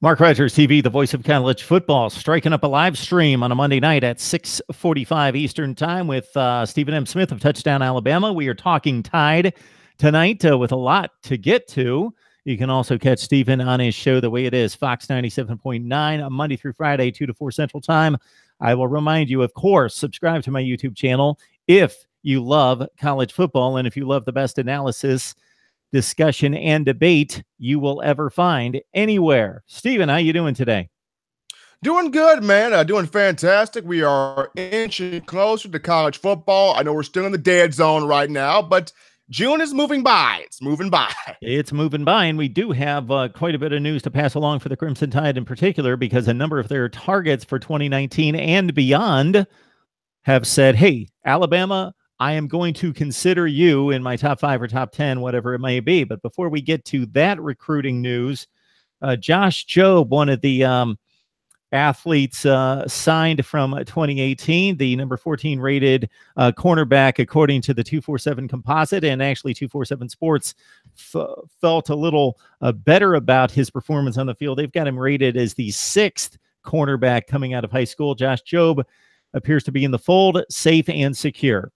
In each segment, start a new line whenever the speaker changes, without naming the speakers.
Mark Rogers TV, the voice of college football, striking up a live stream on a Monday night at 6:45 Eastern Time with Stephen M. Smith of Touchdown Alabama. We are talking Tide tonight with a lot to get to. You can also catch Stephen on his show The Way It Is, Fox 97.9, Monday through Friday, 2 to 4 Central Time. I will remind you, of course, subscribe to my YouTube channel if you love college football and if you love the best analysis, discussion, and debate you will ever find anywhere. Steven, how you doing today?
Doing good, man. Doing fantastic. We are inching closer to college football. I know we're still in the dead zone right now, but June is moving by. It's moving by.
It's moving by, and we do have quite a bit of news to pass along for the Crimson Tide in particular, because a number of their targets for 2019 and beyond have said, hey, Alabama, I am going to consider you in my top 5 or top 10, whatever it may be. But before we get to that recruiting news, Josh Jobe, one of the athletes signed from 2018, the number 14 rated cornerback, according to the 247 composite, and actually 247 Sports felt a little better about his performance on the field. They've got him rated as the 6th cornerback coming out of high school. Josh Jobe appears to be in the fold, safe and secure.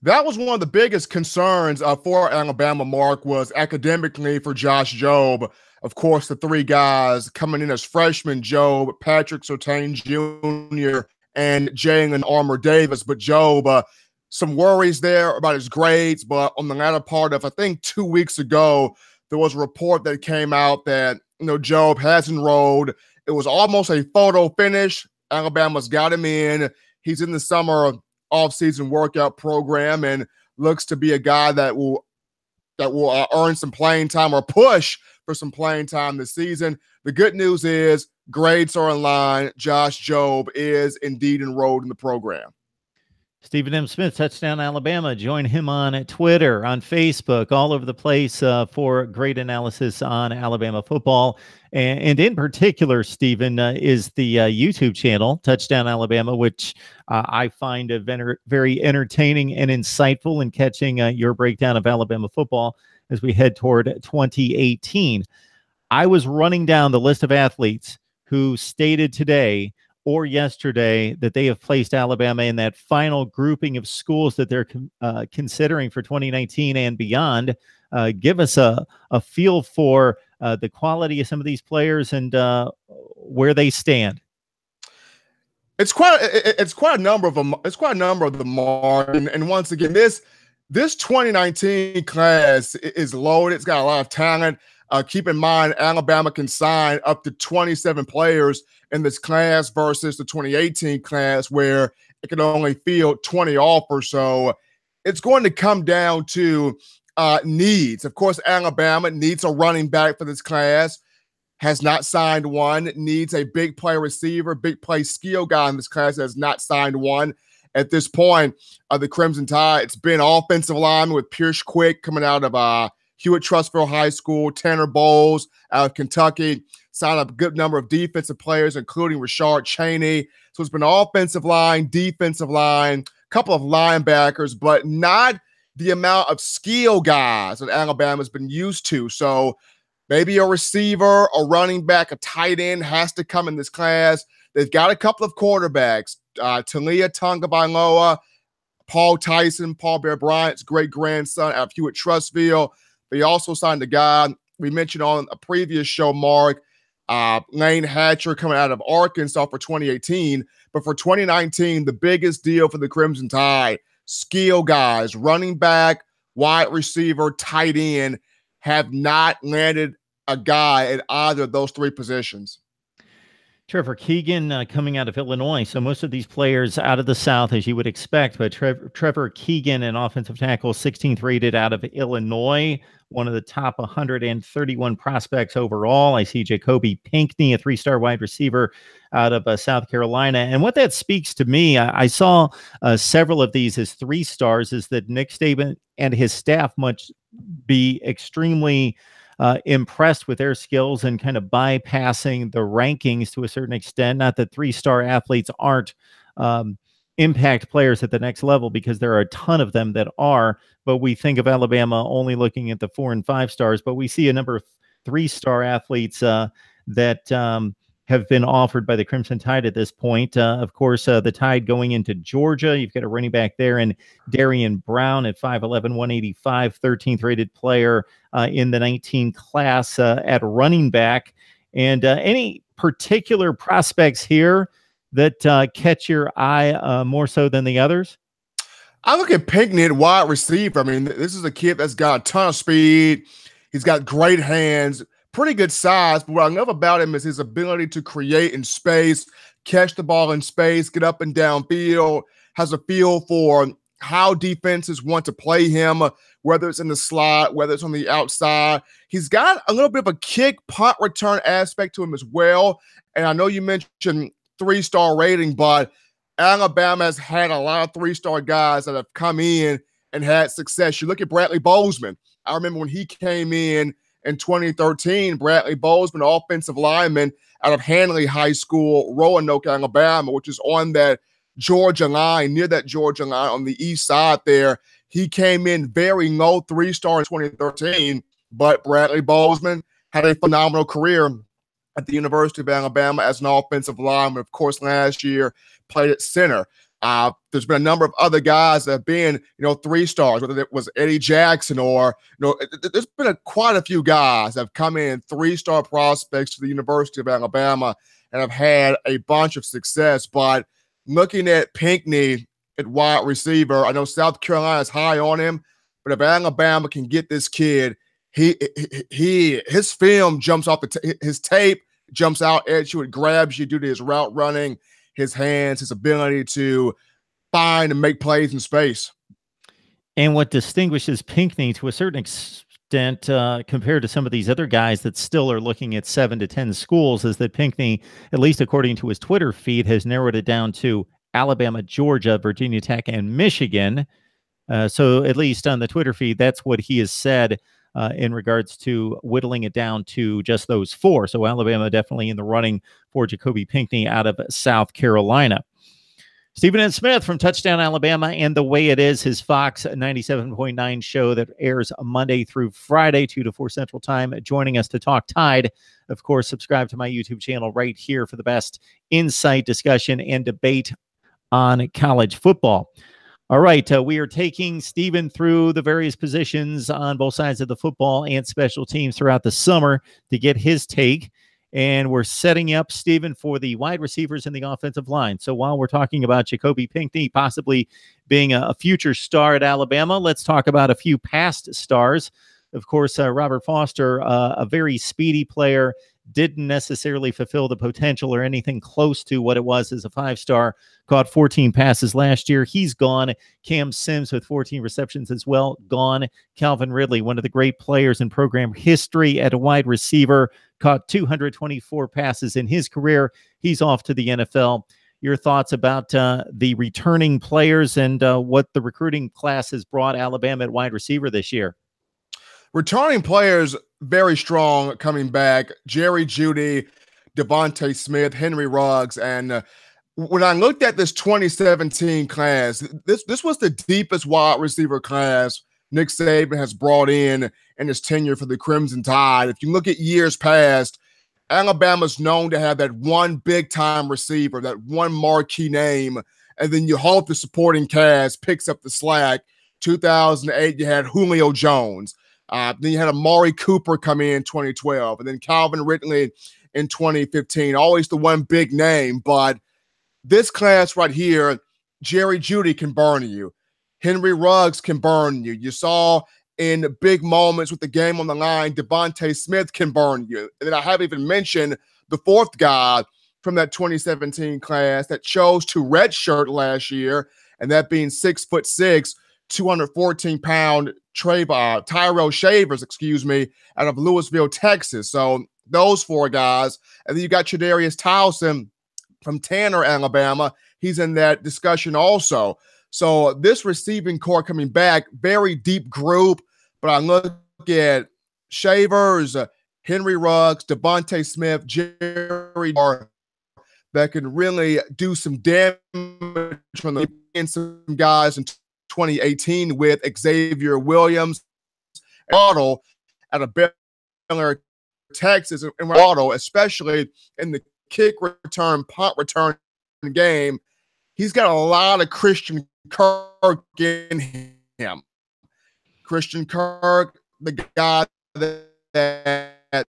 That was one of the biggest concerns for Alabama, Mark, was academically for Josh Jobe. Of course, the 3 guys coming in as freshmen, Jobe, Patrick Surtain Jr., and Jalen Armour Davis. But Jobe, some worries there about his grades. But on the latter part of, I think, 2 weeks ago, there was a report that came out that, Jobe has enrolled. It was almost a photo finish. Alabama's got him in. He's in the summer off-season workout program and looks to be a guy that will earn some playing time or push for some playing time this season. The good news is grades are in line. Josh Jobe is indeed enrolled in the program.
Stephen M. Smith, Touchdown Alabama. Join him on Twitter, on Facebook, all over the place for great analysis on Alabama football. And in particular, Stephen, is the YouTube channel, Touchdown Alabama, which I find very entertaining and insightful in catching your breakdown of Alabama football as we head toward 2018. I was running down the list of athletes who stated today or yesterday that they have placed Alabama in that final grouping of schools that they're considering for 2019 and beyond. Give us a feel for the quality of some of these players and where they stand.
It's quite a number of them. It's quite a number of them, Mark. And once again, this 2019 class is loaded. It's got a lot of talent. Keep in mind, Alabama can sign up to 27 players in this class versus the 2018 class where it can only field 20 offers. So it's going to come down to needs. Of course, Alabama needs a running back for this class, has not signed one, needs a big play receiver, big play skill guy in this class, has not signed one. At this point, the Crimson Tide, it's been offensive lineman with Pierce Quick coming out of Hewitt-Trussville High School, Tanner Bowles out of Kentucky, signed up a good number of defensive players, including Rashard Cheney. So it's been offensive line, defensive line, a couple of linebackers, but not the amount of skill guys that Alabama's been used to. So maybe a receiver, a running back, a tight end has to come in this class. They've got a couple of quarterbacks, Talia Tagovailoa, Paul Tyson, Paul Bear Bryant's great-grandson out of Hewitt-Trussville. They also signed a guy we mentioned on a previous show, Mark, Lane Hatcher, coming out of Arkansas for 2018. But for 2019, the biggest deal for the Crimson Tide, skill guys, running back, wide receiver, tight end, have not landed a guy at either of those 3 positions.
Trevor Keegan coming out of Illinois. So most of these players out of the South, as you would expect, but Trevor Keegan, an offensive tackle, 16th rated out of Illinois, one of the top 131 prospects overall. I see Jacoby Pinkney, a 3-star wide receiver out of South Carolina. And what that speaks to me, I saw several of these as 3 stars, is that Nick Saban and his staff must be extremely impressed with their skills and kind of bypassing the rankings to a certain extent. Not that 3-star athletes aren't impact players at the next level, because there are a ton of them that are, but we think of Alabama only looking at the 4 and 5 stars, but we see a number of 3-star athletes that have been offered by the Crimson Tide at this point. Of course, the Tide going into Georgia. You've got a running back there in Darian Brown at 5'11", 185, 13th rated player in the 19 class at running back. And any particular prospects here that catch your eye more so than the others?
I look at Pinckney at wide receiver. I mean, this is a kid that's got a ton of speed. He's got great hands, pretty good size. But what I love about him is his ability to create in space, catch the ball in space, get up and down field, has a feel for how defenses want to play him, whether it's in the slot, whether it's on the outside. He's got a little bit of a kick, punt return aspect to him as well. And I know you mentioned 3-star rating, but Alabama has had a lot of 3-star guys that have come in and had success. You look at Bradley Bozeman. I remember when he came in 2013, Bradley Bozeman, offensive lineman out of Hanley High School, Roanoke, Alabama, which is on that Georgia line, near that Georgia line on the east side there. He came in very low, 3-star in 2013, but Bradley Bozeman had a phenomenal career at the University of Alabama as an offensive lineman. Of course, last year played at center. There's been a number of other guys that have been, 3-stars, whether it was Eddie Jackson or, there's been quite a few guys that have come in 3-star prospects to the University of Alabama and have had a bunch of success. But looking at Pinckney at wide receiver, I know South Carolina is high on him, but if Alabama can get this kid, his film jumps off his tape jumps out at you, it grabs you due to his route running, his hands, his ability to find and make plays in space.
And what distinguishes Pinckney to a certain extent compared to some of these other guys that still are looking at 7 to 10 schools is that Pinckney, at least according to his Twitter feed, has narrowed it down to Alabama, Georgia, Virginia Tech, and Michigan. So at least on the Twitter feed, that's what he has said in regards to whittling it down to just those 4. So Alabama definitely in the running for Jacoby Pinckney out of South Carolina. Stephen N. Smith from Touchdown Alabama and The Way It Is, his Fox 97.9 show that airs Monday through Friday, 2 to 4 Central Time, joining us to talk Tide. Of course, subscribe to my YouTube channel right here for the best insight, discussion, and debate on college football. All right, we are taking Stephen through the various positions on both sides of the football and special teams throughout the summer to get his take. And we're setting up, Stephen, for the wide receivers in the offensive line. So while we're talking about Jacoby Pinckney possibly being a future star at Alabama, let's talk about a few past stars. Of course, Robert Foster, a very speedy player, didn't necessarily fulfill the potential or anything close to what it was as a 5-star, caught 14 passes last year. He's gone. Cam Sims with 14 receptions as well, gone. Calvin Ridley, one of the great players in program history at a wide receiver, caught 224 passes in his career. He's off to the NFL. Your thoughts about the returning players and what the recruiting class has brought Alabama at wide receiver this year?
Returning players, very strong coming back. Jerry Jeudy, Devontae Smith, Henry Ruggs. And when I looked at this 2017 class, this was the deepest wide receiver class Nick Saban has brought in his tenure for the Crimson Tide. If you look at years past, Alabama's known to have that one big-time receiver, that one marquee name, and then you hope the supporting cast picks up the slack. 2008, you had Julio Jones. Then you had Amari Cooper come in 2012, and then Calvin Ridley in 2015. Always the one big name, but this class right here, Jerry Jeudy can burn you. Henry Ruggs can burn you. You saw in big moments with the game on the line, Devontae Smith can burn you. And then I haven't even mentioned the 4th guy from that 2017 class that chose to redshirt last year, and that being 6'6", 214-pound Tyrell Shavers, out of Louisville, Texas. So those 4 guys. And then you got Chadarius Towson from Tanner, Alabama. He's in that discussion also. So this receiving core coming back, very deep group. But I look at Shavers, Henry Ruggs, Devontae Smith, Jerry that can really do some damage from the and some guys in 2018 with Xavier Williams, model at a Baylor Texas and Waddle, especially in the kick return, punt return game. He's got a lot of Christian Kirk in him. Christian Kirk, the guy that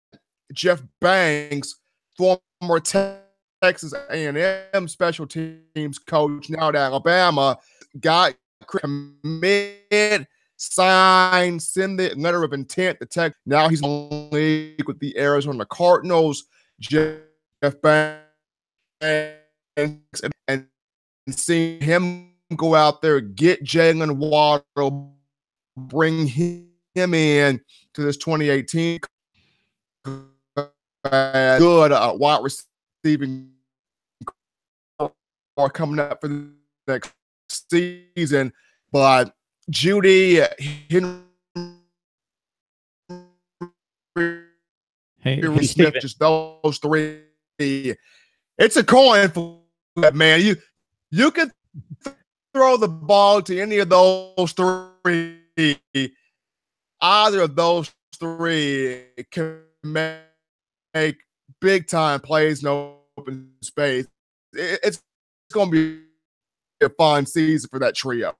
Jeff Banks, former Texas A&M special teams coach, now at Alabama, got commit, sign, send the letter of intent to Texas. Now he's in the league with the Arizona Cardinals. Jeff Banks and seeing him go out there, get Jalen Waddle, bring him in to this 2018 good wide receiving are coming up for the next season. But Judy, Henry,
Hey,
Smith, just those three. It's a coin flip, man. You can throw the ball to any of those three. Either of those three can make big time plays in open space. It's going to be a fun season for that trio.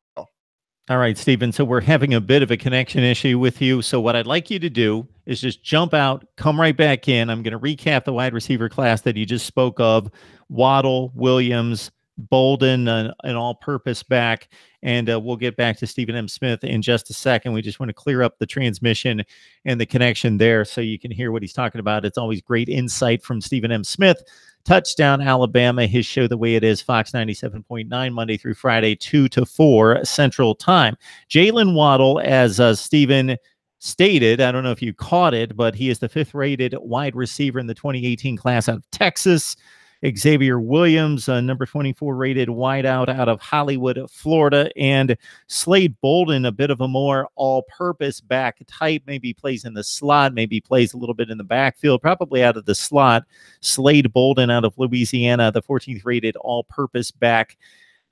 All right, Stephen. So we're having a bit of a connection issue with you. So what I'd like you to do is just jump out, come right back in. I'm going to recap the wide receiver class that you just spoke of: Waddle, Williams, Bolden, an all-purpose back, and we'll get back to Stephen M. Smith in just a second. We just want to clear up the transmission and the connection there so you can hear what he's talking about. It's always great insight from Stephen M. Smith. Touchdown Alabama, his show the way it is, Fox 97.9, Monday through Friday, 2 to 4 Central Time. Jalen Waddle, as Stephen stated, I don't know if you caught it, but he is the 5th-rated wide receiver in the 2018 class out of Texas. Xavier Williams, number 24 rated wideout out of Hollywood, Florida, and Slade Bolden, a bit of a more all-purpose back type, maybe plays in the slot, maybe plays a little bit in the backfield, probably out of the slot. Slade Bolden out of Louisiana, the 14th rated all-purpose back,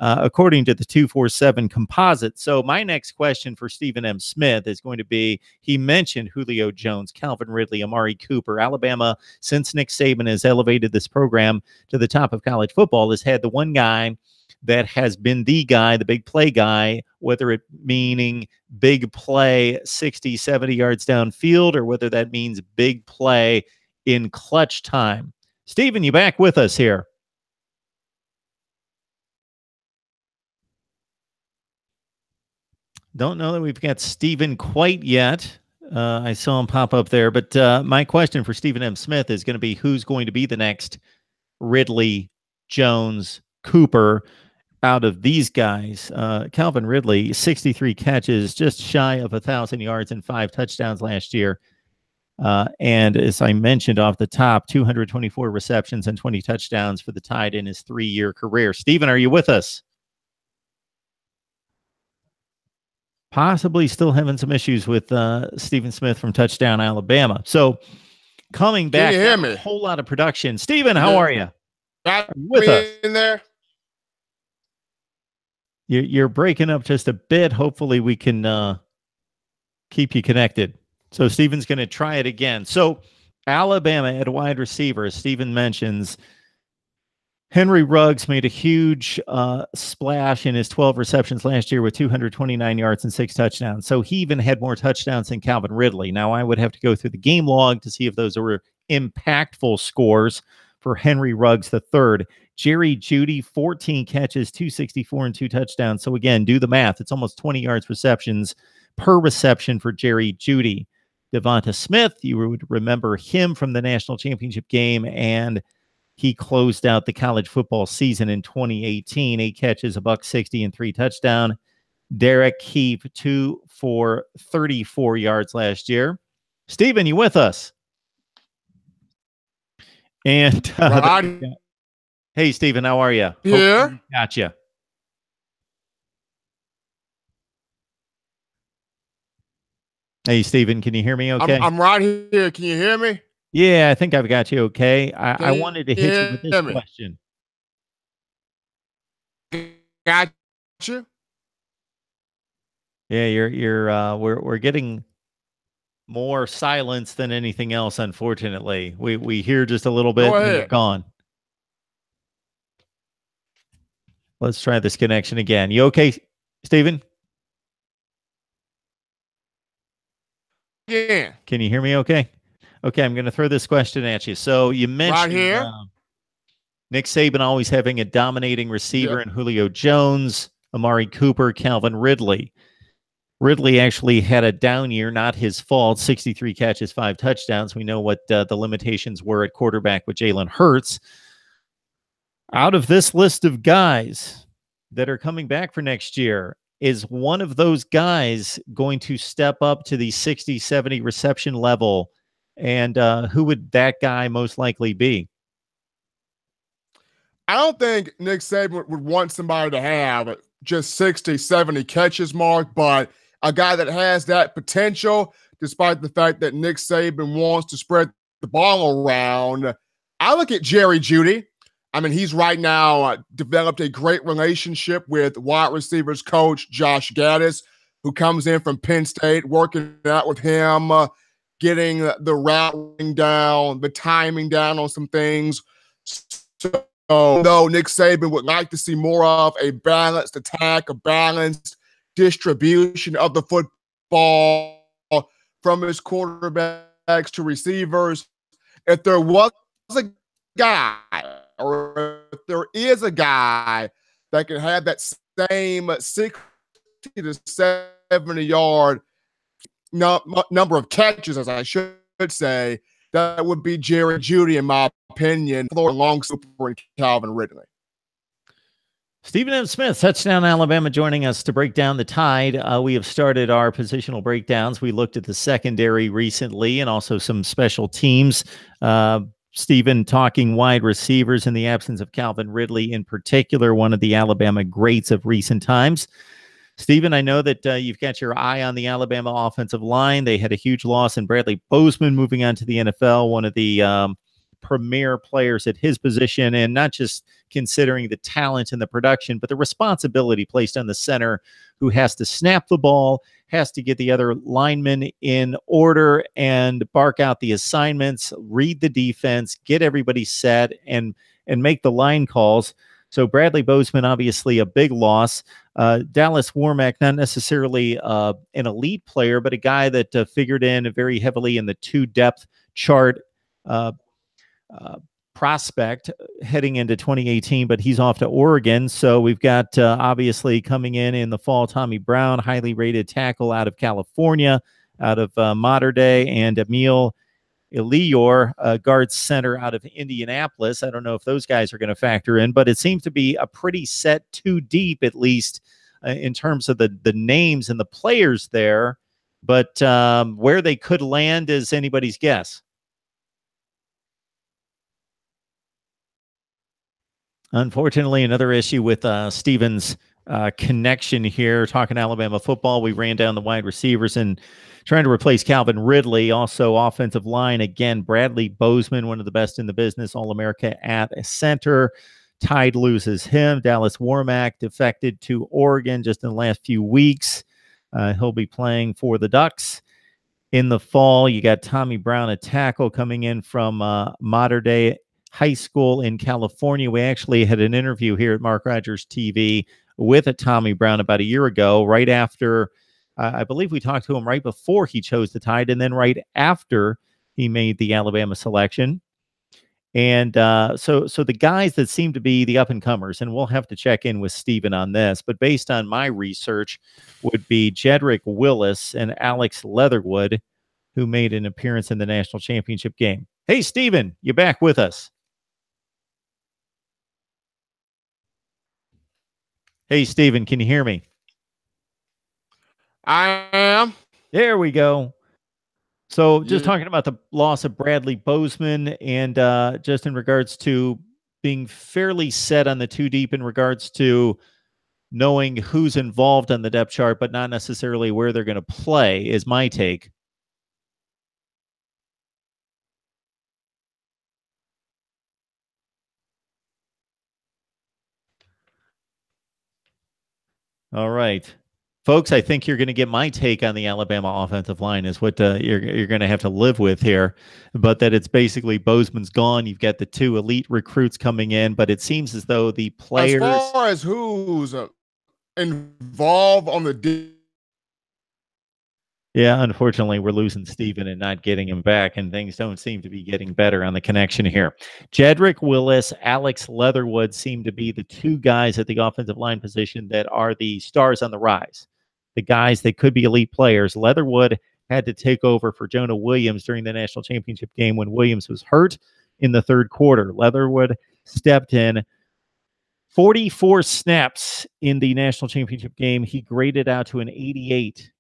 according to the 247 composite. So my next question for Stephen M. Smith is going to be, he mentioned Julio Jones, Calvin Ridley, Amari Cooper. Alabama, since Nick Saban has elevated this program to the top of college football, has had the one guy that has been the guy, the big play guy, whether it meaning big play 60, 70 yards downfield, or whether that means big play in clutch time. Stephen, you back with us here? Don't know that we've got Stephen quite yet. I saw him pop up there. But my question for Stephen M. Smith is going to be, who's going to be the next Ridley, Jones, Cooper out of these guys? Calvin Ridley, 63 catches, just shy of 1,000 yards and 5 touchdowns last year. And as I mentioned off the top, 224 receptions and 20 touchdowns for the Tide in his 3-year career. Stephen, are you with us? Possibly still having some issues with Stephen Smith from Touchdown Alabama. So coming back,
can you hear me?
A whole lot of production. Stephen, how are you?
Are you with us in there?
You're breaking up just a bit. Hopefully we can keep you connected. So Stephen's going to try it again. So Alabama at wide receiver, as Stephen mentions, Henry Ruggs made a huge splash in his 12 receptions last year with 229 yards and 6 touchdowns. So he even had more touchdowns than Calvin Ridley. Now, I would have to go through the game log to see if those were impactful scores for Henry Ruggs III. Jerry Jeudy, 14 catches, 264 and 2 touchdowns. So again, do the math. It's almost 20 yards receptions per reception for Jerry Jeudy. Devonta Smith, you would remember him from the national championship game, and he closed out the college football season in 2018. 8 catches, $160 and 3 touchdowns. Derek Heap, 2 for 34 yards last year. Stephen, you with us? And hey, Stephen, how are you?
Yeah,
gotcha. Hey, Stephen, can you hear me okay?
I'm right here. Can you hear me?
Yeah, I think I've got you okay. I wanted to hit you with this question.
Got you.
Yeah, we're getting More silence than anything else, unfortunately. We hear just a little
Go
bit and then you're
ahead.
gone. Let's try this connection again. You okay, Stephen?
Yeah.
Can you hear me okay? Okay, I'm going to throw this question at you. So you
Right
mentioned
here.
Nick Saban always having a dominating receiver
Yep.
in Julio Jones, Amari Cooper, Calvin Ridley. Ridley actually had a down year, not his fault. 63 catches, 5 touchdowns. We know what the limitations were at quarterback with Jalen Hurts. Out of this list of guys that are coming back for next year, is one of those guys going to step up to the 60, 70 reception level? And who would that guy most likely be?
I don't think Nick Saban would want somebody to have just 60, 70 catches, Mark, but a guy that has that potential, despite the fact that Nick Saban wants to spread the ball around. I look at Jerry Jeudy. I mean, he's right now developed a great relationship with wide receivers coach Josh Gaddis, who comes in from Penn State, working out with him, getting the routing down, the timing down on some things. So, no, Nick Saban would like to see more of a balanced attack, a balanced distribution of the football from his quarterbacks to receivers. If there was a guy, or if there is a guy that can have that same 60 to 70 yard number of catches, as I should say, that would be Jerry Jeudy, in my opinion, for long super and Calvin Ridley.
Stephen M. Smith, Touchdown Alabama, joining us to break down the Tide. We have started our positional breakdowns. We looked at the secondary recently and also some special teams. Stephen talking wide receivers in the absence of Calvin Ridley in particular, one of the Alabama greats of recent times. Stephen, I know that you've got your eye on the Alabama offensive line. They had a huge loss in Bradley Bozeman moving on to the NFL, one of the premier players at his position, and not just considering the talent and the production, but the responsibility placed on the center who has to snap the ball, has to get the other linemen in order and bark out the assignments, read the defense, get everybody set, and make the line calls. So Bradley Bozeman, obviously a big loss. Dallas Warmack, not necessarily an elite player, but a guy that figured in very heavily in the two depth chart prospect heading into 2018, but he's off to Oregon. So we've got obviously coming in the fall, Tommy Brown, highly rated tackle out of California, out of Mater Dei, and Emil Elior, guard center out of Indianapolis. I don't know if those guys are going to factor in, but it seems to be a pretty set two deep, at least in terms of the names and the players there. But where they could land is anybody's guess. Unfortunately, another issue with Stevens' connection here. Talking Alabama football, we ran down the wide receivers and trying to replace Calvin Ridley. Also, offensive line again. Bradley Bozeman, one of the best in the business, All-America at center. Tide loses him. Dallas Warmack defected to Oregon just in the last few weeks. He'll be playing for the Ducks. In the fall, you got Tommy Brown, a tackle coming in from Mater Dei High School in California. We actually had an interview here at Mark Rogers TV with a Tommy Brown about a year ago, right after, I believe we talked to him right before he chose the Tide, and then right after he made the Alabama selection. And so the guys that seem to be the up and comers, and we'll have to check in with Steven on this, but based on my research, would be Jedrick Willis and Alex Leatherwood, who made an appearance in the national championship game. Hey, Steven, you back with us? Hey, Steven, can you hear me?
I am.
There we go. So just
Yeah.
talking about the loss of Bradley Bozeman and just in regards to being fairly set on the two deep in regards to knowing who's involved on the depth chart, but not necessarily where they're going to play, is my take. All right. Folks, I think you're going to get my take on the Alabama offensive line is what you're going to have to live with here, but that it's basically Bozeman's gone. You've got the 2 elite recruits coming in, but it seems as though the players,
as far as who's involved on the
yeah, unfortunately, we're losing Steven and not getting him back, and things don't seem to be getting better on the connection here. Jedrick Willis, Alex Leatherwood seem to be the 2 guys at the offensive line position that are the stars on the rise, the guys that could be elite players. Leatherwood had to take over for Jonah Williams during the national championship game when Williams was hurt in the 3rd quarter. Leatherwood stepped in 44 snaps in the national championship game. He graded out to an 88%.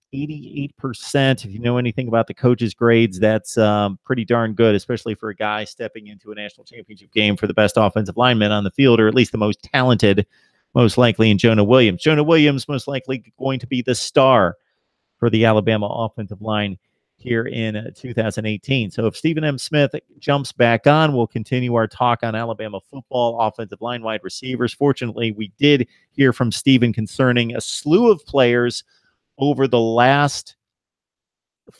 If you know anything about the coaches' grades, that's pretty darn good, especially for a guy stepping into a national championship game for the best offensive lineman on the field, or at least the most talented, most likely in Jonah Williams. Jonah Williams most likely going to be the star for the Alabama offensive line here in 2018. So if Stephen M. Smith jumps back on, we'll continue our talk on Alabama football, offensive line, wide receivers. Fortunately, we did hear from Stephen concerning a slew of players over the last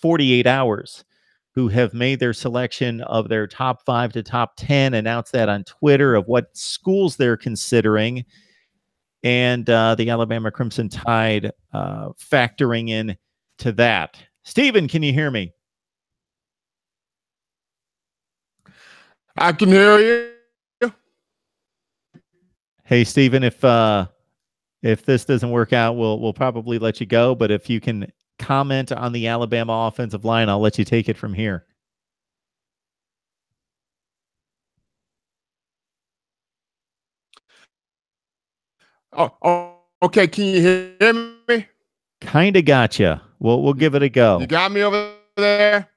48 hours who have made their selection of their top 5 to top 10, announced that on Twitter of what schools they're considering, and the Alabama Crimson Tide factoring in to that. Stephen, can you hear me?
I can hear you.
Hey, Stephen, if this doesn't work out, we'll probably let you go. But if you can comment on the Alabama offensive line, I'll let you take it from here.
Oh, okay. Can you hear me?
Kind of gotcha. We'll give it a go.
You got me over there?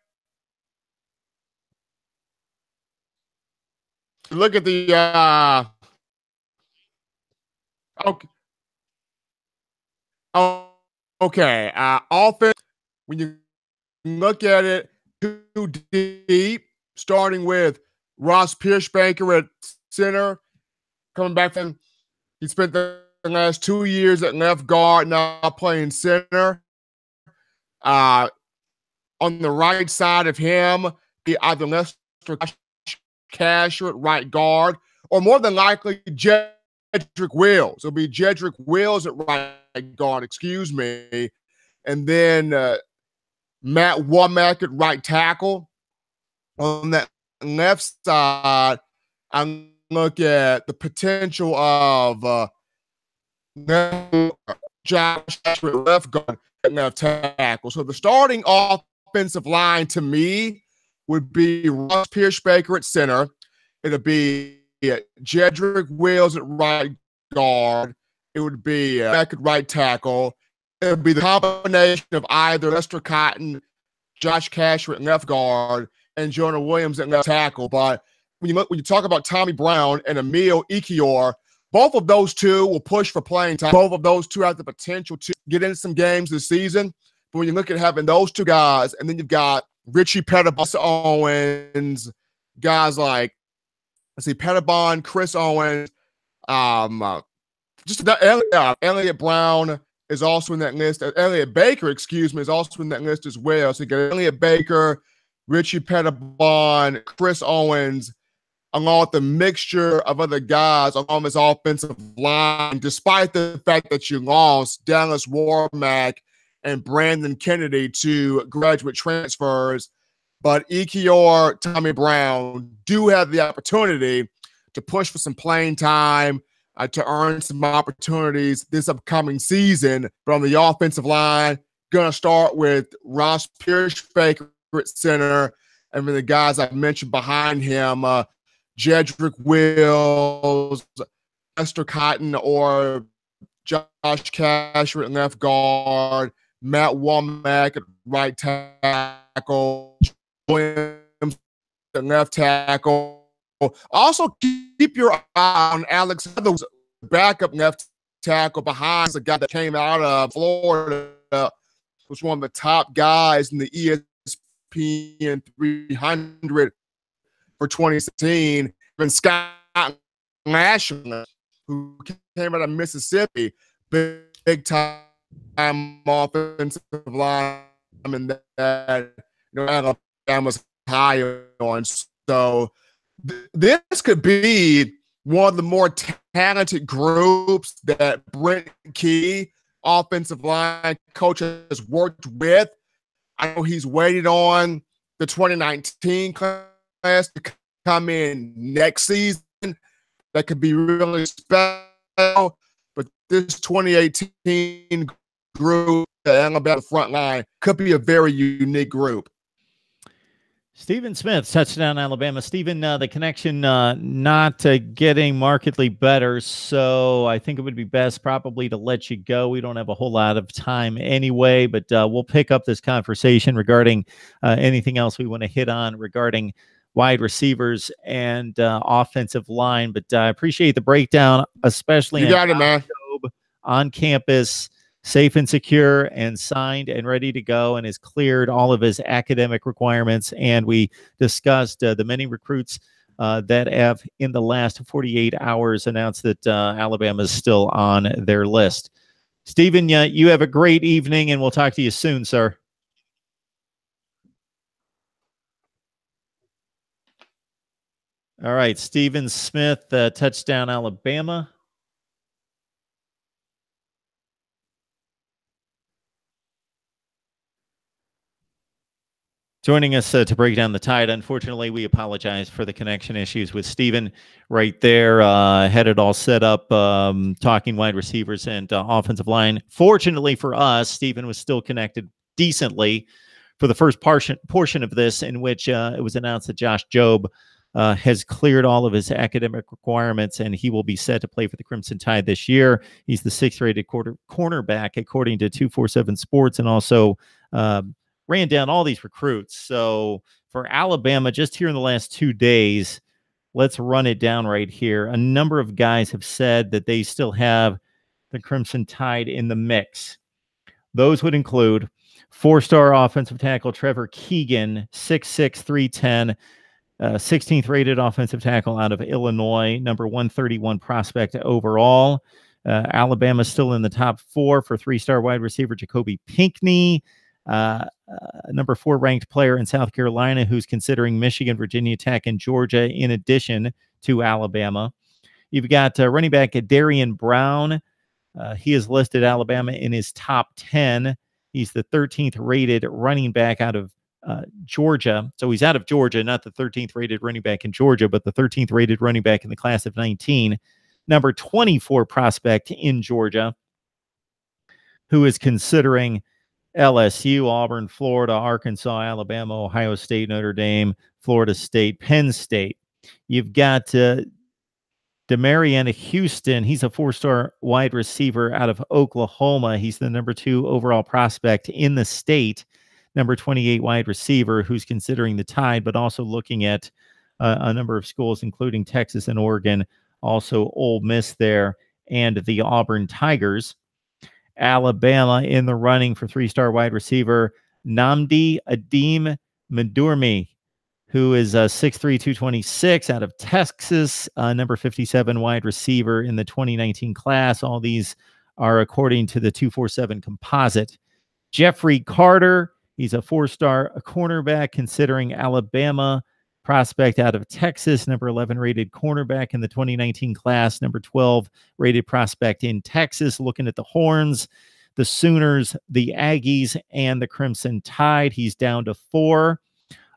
Look at the okay. Oh, okay. Offense, when you look at it, too deep, starting with Ross Pierschbaker at center, coming back from, he spent the last 2 years at left guard, now playing center. On the right side of him, be either Lester Casher at right guard, or more than likely Jedrick Wills. It'll be Jedrick Wills at right guard, excuse me. And then Matt Womack at right tackle. On that left side, I look at the potential of Josh at left guard at left tackle. So the starting offensive line to me would be Ross Pierschbaker at center. It'll be Jedrick Wills at right guard. It would be back at right tackle. It would be the combination of either Lester Cotton, Josh Casher at left guard, and Jonah Williams at left tackle. But when you talk about Tommy Brown and Emil Ekiyor, both of those 2 will push for playing time. Both of those 2 have the potential to get into some games this season. But when you look at having those 2 guys, and then you've got Richie Pettibon, Owens, guys like, Pettibon, Chris Owens, just Elliott Brown is also in that list. Elliott Baker, excuse me, is also in that list as well. So you got Elliott Baker, Richie Pettibon, Chris Owens, along with the mixture of other guys on this offensive line, despite the fact that you lost Dallas Warmack and Brandon Kennedy to graduate transfers. But Ekiyor, Tommy Brown do have the opportunity to push for some playing time, to earn some opportunities this upcoming season. But on the offensive line, going to start with Ross Pierschbaker at center, and then the guys I mentioned behind him, Jedrick Wills, Lester Cotton, or Josh Casher at left guard, Matt Womack at right tackle, Williams at left tackle. Also, keep your eye on Alex Leatherwood, backup left tackle behind the guy that came out of Florida, was one of the top guys in the ESPN 300 for 2016. And Scott National, who came out of Mississippi, big time offensive lineman that Alabama's high on. So this could be one of the more talented groups that Brent Key, offensive line coach, has worked with. I know he's waited on the 2019 class to come in next season. That could be really special. But this 2018 group, the Alabama front line, could be a very unique group.
Stephen Smith, touchdown Alabama. Stephen, the connection not getting markedly better, so I think it would be best probably to let you go. We don't have a whole lot of time anyway, but we'll pick up this conversation regarding anything else we want to hit on regarding wide receivers and offensive line. But I appreciate the breakdown, especially
you got it, man.
On campus, safe and secure and signed and ready to go, and has cleared all of his academic requirements. And we discussed the many recruits that have in the last 48 hours announced that Alabama is still on their list. Stephen, you have a great evening, and we'll talk to you soon, sir. All right, Stephen Smith, touchdown Alabama. Joining us to break down the Tide. Unfortunately, we apologize for the connection issues with Stephen right there. Had it all set up, talking wide receivers and offensive line. Fortunately for us, Stephen was still connected decently for the first portion of this, in which it was announced that Josh Jobe has cleared all of his academic requirements, and he will be set to play for the Crimson Tide this year. He's the 6th-rated cornerback, according to 247 Sports, and also ran down all these recruits. So for Alabama, just here in the last 2 days, let's run it down right here. A number of guys have said that they still have the Crimson Tide in the mix. Those would include 4-star offensive tackle Trevor Keegan, 6'6", 310, 16th rated offensive tackle out of Illinois, number 131 prospect overall. Alabama still in the top 4 for 3-star wide receiver Jacoby Pinckney. Number 4 ranked player in South Carolina, who's considering Michigan, Virginia Tech, and Georgia in addition to Alabama. You've got running back Darian Brown. He is listed Alabama in his top 10. He's the 13th rated running back out of Georgia. So he's out of Georgia, not the 13th rated running back in Georgia, but the 13th rated running back in the class of 19. Number 24 prospect in Georgia, who is considering LSU, Auburn, Florida, Arkansas, Alabama, Ohio State, Notre Dame, Florida State, Penn State. You've got Demarion Houston. He's a 4-star wide receiver out of Oklahoma. He's the number 2 overall prospect in the state, number 28 wide receiver, who's considering the Tide, but also looking at a number of schools, including Texas and Oregon, also Ole Miss there, and the Auburn Tigers. Alabama in the running for 3-star wide receiver Namdi Adim Medurmi, who is 6'3", 226 out of Texas, number 57 wide receiver in the 2019 class. All these are according to the 247 composite. Jeffrey Carter, he's a 4-star cornerback considering Alabama, prospect out of Texas, number 11 rated cornerback in the 2019 class, number 12 rated prospect in Texas. Looking at the Horns, the Sooners, the Aggies, and the Crimson Tide. He's down to 4.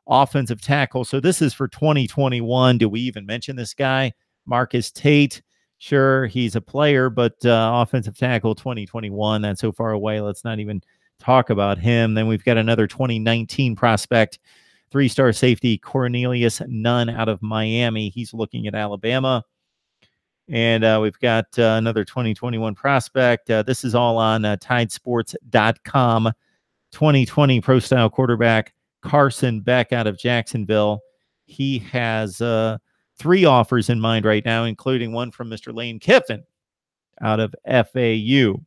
Offensive tackle. So this is for 2021. Do we even mention this guy? Marcus Tate. Sure, he's a player, but offensive tackle 2021, that's so far away. Let's not even talk about him. Then we've got another 2019 prospect, 3-star safety Cornelius Nunn out of Miami. He's looking at Alabama. And we've got another 2021 prospect. This is all on tidesports.com. 2020 pro-style quarterback Carson Beck out of Jacksonville. He has 3 offers in mind right now, including one from Mr. Lane Kiffin out of FAU.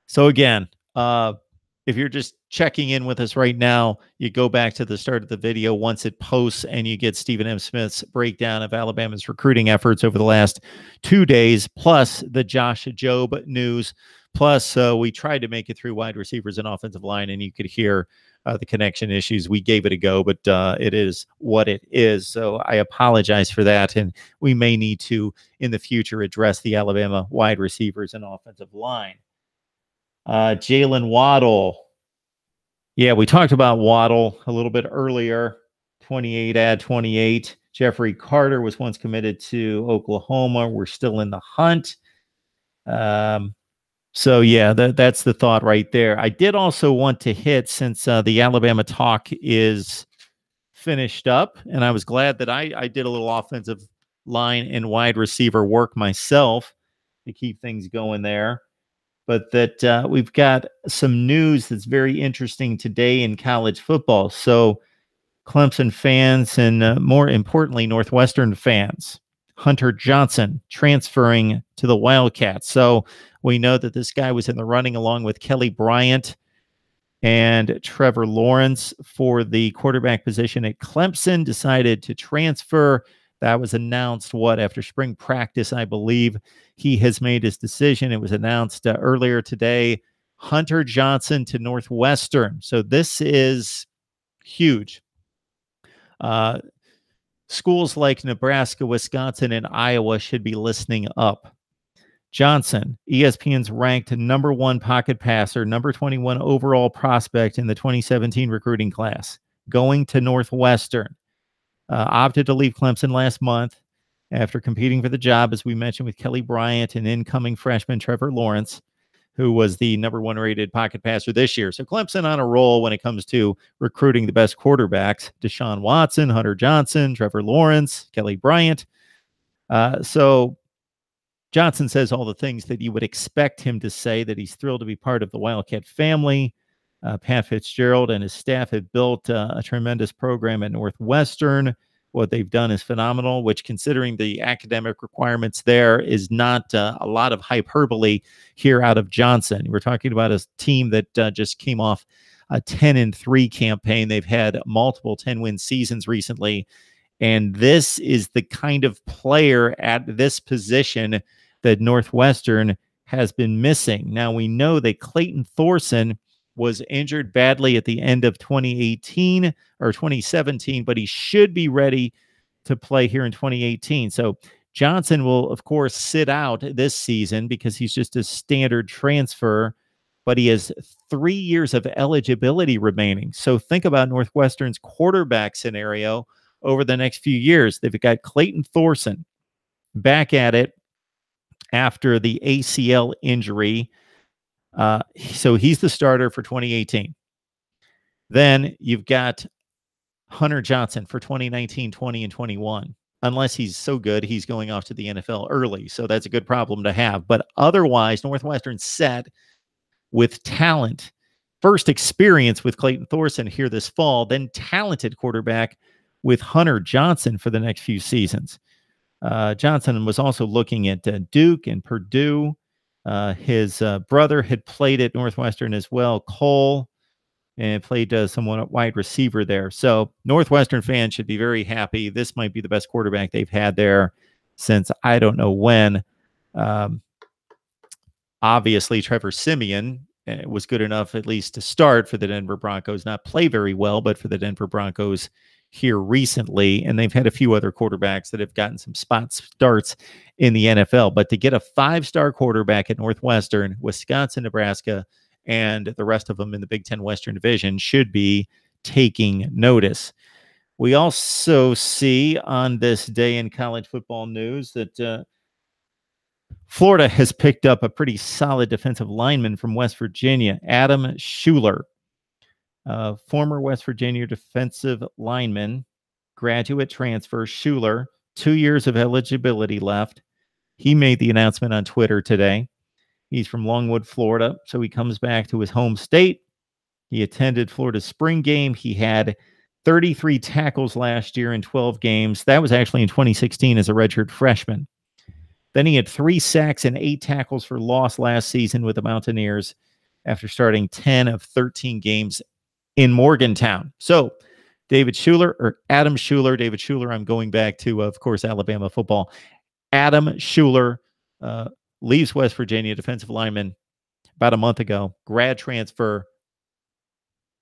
So again, if you're just checking in with us right now, you go back to the start of the video once it posts, and you get Stephen M. Smith's breakdown of Alabama's recruiting efforts over the last 2 days, plus the Josh Jobe news, Plus, we tried to make it through wide receivers and offensive line, and you could hear the connection issues. We gave it a go, but it is what it is. So I apologize for that. And we may need to, in the future, address the Alabama wide receivers and offensive line. Jalen Waddle. Yeah, we talked about Waddle a little bit earlier. 28 add 28. Jeffrey Carter was once committed to Oklahoma. We're still in the hunt. So, yeah, that's the thought right there. I did also want to hit, since the Alabama talk is finished up, and I was glad that I did a little offensive line and wide receiver work myself to keep things going there. But that we've got some news that's very interesting today in college football. So Clemson fans and more importantly, Northwestern fans, Hunter Johnson transferring to the Wildcats. So we know that this guy was in the running along with Kelly Bryant and Trevor Lawrence for the quarterback position at Clemson, decided to transfer. That was announced, after spring practice, I believe. He has made his decision. It was announced earlier today. Hunter Johnson to Northwestern. So this is huge. Schools like Nebraska, Wisconsin, and Iowa should be listening up. Johnson, ESPN's ranked #1 pocket passer, #21 overall prospect in the 2017 recruiting class, going to Northwestern. Opted to leave Clemson last month after competing for the job, as we mentioned, with Kelly Bryant and incoming freshman Trevor Lawrence, who was the #1 rated pocket passer this year. So Clemson on a roll when it comes to recruiting the best quarterbacks: Deshaun Watson, Hunter Johnson, Trevor Lawrence, Kelly Bryant. So Johnson says all the things that you would expect him to say, that he's thrilled to be part of the Wildcat family. Pat Fitzgerald and his staff have built a tremendous program at Northwestern. What they've done is phenomenal, which, considering the academic requirements there, is not a lot of hyperbole here out of Johnson. We're talking about a team that just came off a 10-3 campaign. They've had multiple 10-win seasons recently. And this is the kind of player at this position that Northwestern has been missing. Now, we know that Clayton Thorson was injured badly at the end of 2018 or 2017, but he should be ready to play here in 2018. So Johnson will, of course, sit out this season because he's just a standard transfer, but he has 3 years of eligibility remaining. So think about Northwestern's quarterback scenario over the next few years. They've got Clayton Thorson back at it after the ACL injury. So he's the starter for 2018. Then you've got Hunter Johnson for 2019, 20, and 21. Unless he's so good, he's going off to the NFL early. So that's a good problem to have. But otherwise, Northwestern's set with talent. First experience with Clayton Thorson here this fall, then talented quarterback with Hunter Johnson for the next few seasons. Johnson was also looking at Duke and Purdue. His brother had played at Northwestern as well, Cole, and played somewhat wide receiver there. So Northwestern fans should be very happy. This might be the best quarterback they've had there since I don't know when. Obviously, Trevor Siemian was good enough at least to start for the Denver Broncos, not play very well, but for the Denver Broncos here recently. And they've had a few other quarterbacks that have gotten some spot starts in the NFL. But to get a 5-star quarterback at Northwestern, Wisconsin, Nebraska, and the rest of them in the Big Ten Western Division should be taking notice. We also see on this day in college football news that Florida has picked up a pretty solid defensive lineman from West Virginia, Adam Schuler. Former West Virginia defensive lineman, graduate transfer, Schuler, 2 years of eligibility left. He made the announcement on Twitter today. He's from Longwood, Florida, so he comes back to his home state. He attended Florida's spring game. He had 33 tackles last year in 12 games. That was actually in 2016 as a redshirt freshman. Then he had 3 sacks and 8 tackles for loss last season with the Mountaineers after starting 10 of 13 games in Morgantown. So David Schuler, or Adam Schuler, David Schuler, I'm going back to, of course, Alabama football. Adam Schuler leaves West Virginia, defensive lineman, about a month ago. Grad transfer,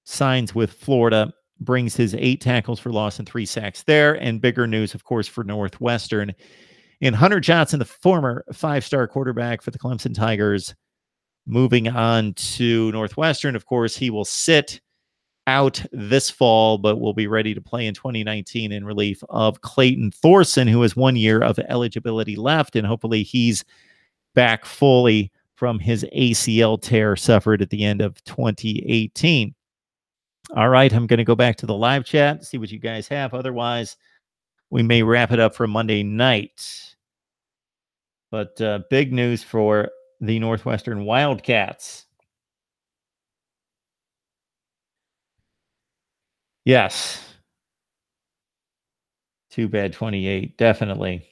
signs with Florida, brings his 8 tackles for loss and 3 sacks there. And bigger news, of course, for Northwestern. And Hunter Johnson, the former 5-star quarterback for the Clemson Tigers, moving on to Northwestern. Of course, he will sit out this fall, but will be ready to play in 2019 in relief of Clayton Thorson, who has 1 year of eligibility left. And hopefully he's back fully from his ACL tear suffered at the end of 2018. All right, I'm going to go back to the live chat, see what you guys have. Otherwise, we may wrap it up for Monday night. But big news for the Northwestern Wildcats. Yes. Too bad 28, definitely.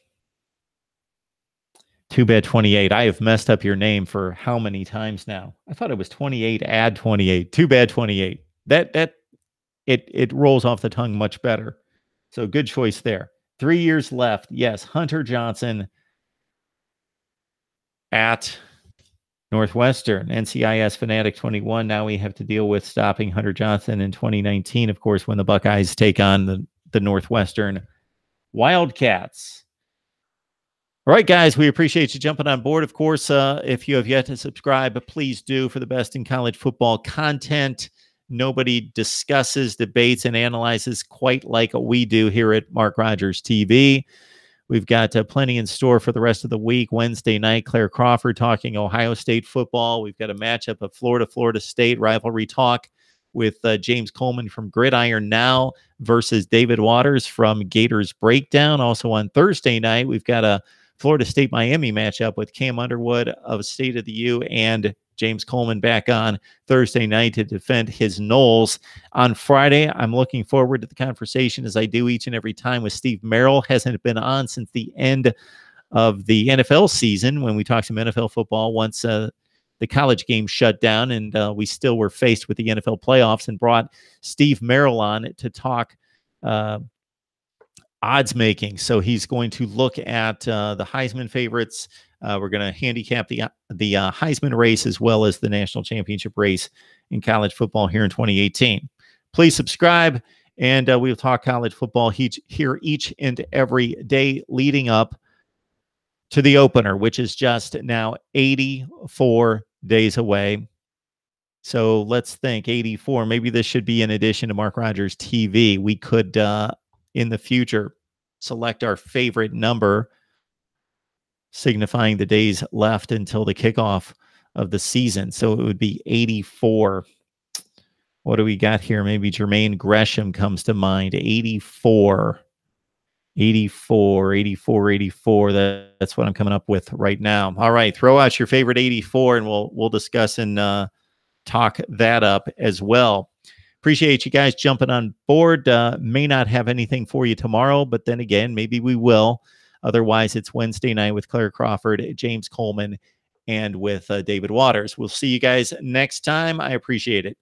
Too bad 28. I have messed up your name for how many times now? I thought it was 28, add 28. Too bad 28. It rolls off the tongue much better. So good choice there. 3 years left. Yes, Hunter Johnson at Northwestern. NCIS Fanatic 21. Now we have to deal with stopping Hunter Johnson in 2019, of course, when the Buckeyes take on the Northwestern Wildcats. All right, guys, we appreciate you jumping on board. Of course, if you have yet to subscribe, please do, for the best in college football content. Nobody discusses, debates, and analyzes quite like we do here at Mark Rogers TV. We've got plenty in store for the rest of the week. Wednesday night, Claire Crawford talking Ohio State football. We've got a matchup of Florida State, rivalry talk with James Coleman from Gridiron Now versus David Waters from Gators Breakdown. Also on Thursday night, we've got a Florida State-Miami matchup with Cam Underwood of State of the U and James Coleman back on Thursday night to defend his Noles. On Friday, I'm looking forward to the conversation, as I do each and every time, with Steve Merrill. Hasn't been on since the end of the NFL season when we talked some NFL football once the college game shut down, and we still were faced with the NFL playoffs, and brought Steve Merrill on to talk odds making. So he's going to look at the Heisman favorites. We're going to handicap the Heisman race as well as the national championship race in college football here in 2018. Please subscribe, and we'll talk college football here each and every day leading up to the opener, which is just now 84 days away. So let's think, 84. Maybe this should be in addition to Mark Rogers TV. We could in the future select our favorite number, signifying the days left until the kickoff of the season. So it would be 84. What do we got here? Maybe Jermaine Gresham comes to mind. 84. 84. That's what I'm coming up with right now. All right, throw out your favorite 84, and we'll discuss and talk that up as well. Appreciate you guys jumping on board. May not have anything for you tomorrow, but then again, maybe we will. Otherwise, it's Wednesday night with Claire Crawford, James Coleman, and with David Waters. We'll see you guys next time. I appreciate it.